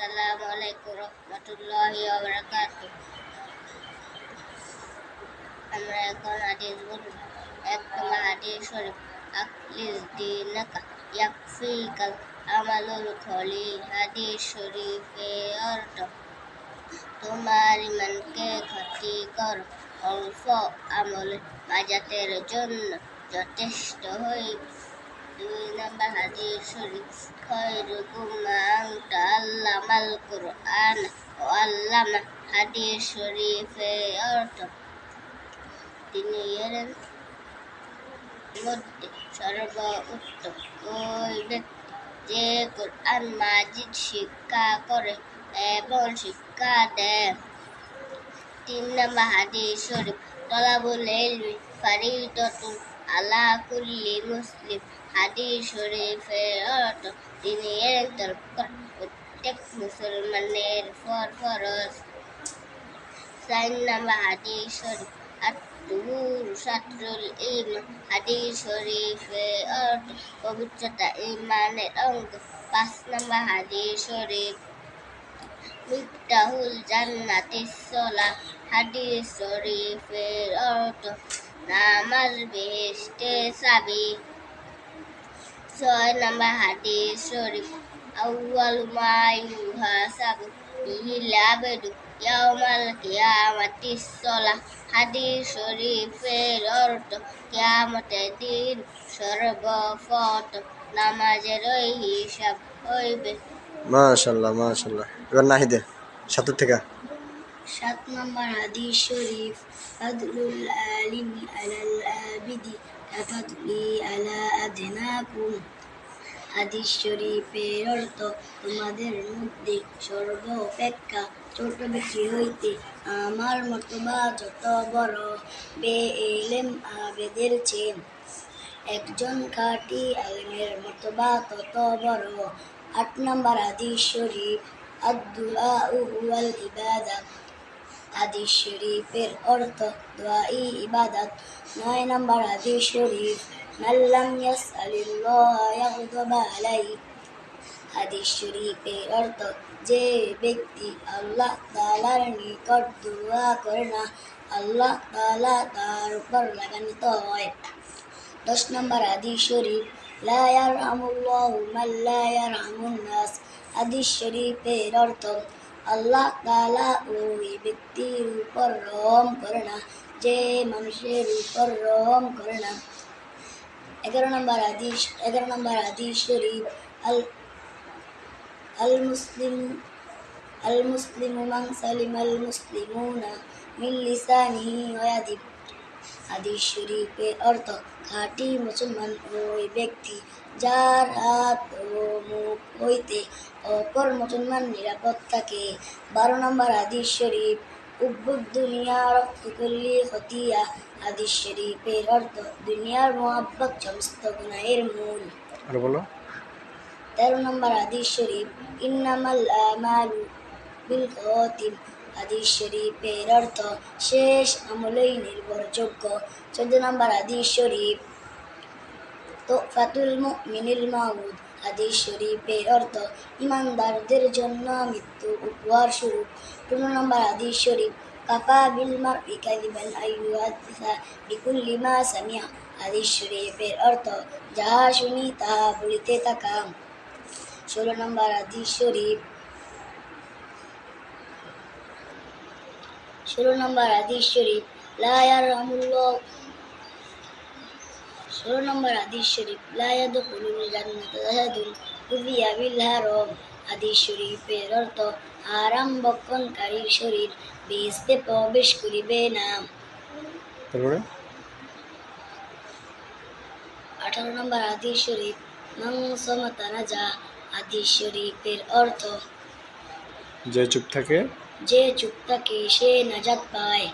আসসালামু আলাইকুম রহমতুল্লাহি ওয়া বারাকাতুহু। আমরা এখন হাদিস বলব। 1 নম্বর হাদিস শরীফ, আখলিস দীনাকা ইয়াকফিকাল আমালুল কলিল। হাদিস শরীফের অর্থ, তোমার ইমানকে খাঁটি করো, অল্প আমলে নাজাতের জন্য যথেষ্ট হইবে। 2 নম্বর হাদিস শরীফ, খয়রুকুম মান তাআল্লামাল কুরআন ওয়া আল্লামা। হাদিস শরীফের অর্থ, তিনি এর মধ্যে সর্বোত্তম ওই ব্যক্তি যে কুরআন মাজিদ শিক্ষা করে এবং শিক্ষা দেয়। 3 নম্বর হাদিস শরীফ, তলাবুল ইলমি ফারিদাতুন আলা কুল্লি মুসলিম। হাদিস শরীফের অর্থ, তিনি এর তলব করা প্রত্যেক মুসলমানের উপর ফরজ। 4 নম্বর হাদিস শরীফ, আত-তুহুর শাতরুল ঈমান। হাদিস শরীফের অর্থ, পবিত্রতা ঈমানের অঙ্গ। 5 নম্বর হাদিস শরীফ, মিফতাহুল জান্নাতিস সালাহ। হাদিস শরীফের অর্থ, নামাজ বেহেশতের চাবি। 6 নম্বর হাদিস শরীফ, আউয়ালু মা ইউহাসাবু বিহিল আবদু ইয়াউমাল কিয়ামাতিস সালাহ। হাদিস শরীফের অর্থ, কিয়ামতের দিন সর্বপ্রথম নামাজের হিসাব হইবে। মাশাআল্লাহ মাশাআল্লাহ। এবার নাহিদে ৭ থেকে। 7 নম্বর হাদিস শরীফ, ফাদলুল আলিমি আলাল আবিদি কাফাদলি আলা আদনাকুম। হাদিস শরীফের অর্থ, তোমাদের মধ্যে সর্বাপেক্ষা ছোট ব্যক্তি হইতে আমার মতবা যত বড়, বে-ইলম আবেদের চেয়ে একজন খাঁটি আলেমের মতবা তত বড়। 8 নম্বর হাদিস শরীফ, আদ-দুআউ হুয়াল ইবাদাত। হাদিস শরীফের অর্থ, দোয়াই ইবাদত। 9 নম্বর হাদিস শরীফ, মাল্লাম ইয়াসআলিল্লাহ ইয়াগদাব আলাইহি। হাদিস শরীফের অর্থ, যে ব্যক্তি আল্লাহ তাআলার নিকট দোয়া করে না, আল্লাহ তাআলা তার উপর রাগান্বিত হয়। 10 নম্বর হাদিস শরীফ, লা ইয়ারহামুল্লাহু মান লা ইয়ারহামুন নাস। হাদিস শরীফের অর্থ, আল্লাহ তাআলা ওই ব্যক্তির উপর রহম করে না যে মানুষের উপর রহম করে না। 11 নম্বর হাদিস শরীফ, আল মুসলিমু মান সালিমাল মুসলিমুনা মিন লিসানিহি ওয়া ইয়াদিহি। হাদিস শরীফের অর্থ, খাঁটি মুসলমান ওই ব্যক্তি যার হাত ও মুখ হইতে অপর মুসলমান নিরাপদ থাকে। 12 নম্বর হাদিস শরীফ, উব্বুদ দুনিয়া রাফু কুল্লি খতিয়া। হাদিস শরীফের অর্থ, দুনিয়ার মুহাব্বত সমস্ত গুনাহের মূল। আর বলো। 13 নম্বর হাদিস শরীফ, ইন্নামাল আমালু বিল খাওয়াতিম। হাদিস শরীফের অর্থ, শেষ আমলই নির্ভরযোগ্য। 14 নম্বর হাদিস শরীফ, তুহফাতুল মুমিনিল মাউদ। হাদিস শরীফের অর্থ, ইমানদারদের জন্য মৃত্যু উপহার স্বরূপ। 15 নম্বর হাদিস শরীফ, কাফা বিল মারই কাযিবান আইয়ুহাদ্দিসা বিকুল্লি মা সামিআ। হাদিস শরীফের অর্থ, যাহা শুনি তাহা বলিতে থাকা। 16 নম্বর হাদিস শরীফ, 16 নম্বর হাদিস শরীফ, লা ইয়ারহামুল্লাহ 16 নম্বর হাদিস শরীফ, লা ইয়াদখুলুল জান্নাতা আহাদুন কুযিয়া বিল হারাম। হাদিস শরীফের অর্থ, হারাম ভক্ষণকারীর শরীর বেহেশতে প্রবেশ করিবে না। তারপরে 18 নম্বর হাদিস শরীফ, মান সামাতা নাজা। হাদিস শরীফের অর্থ, যে চুপ থাকে যে চুপ থাকে সে নাজাত পায়।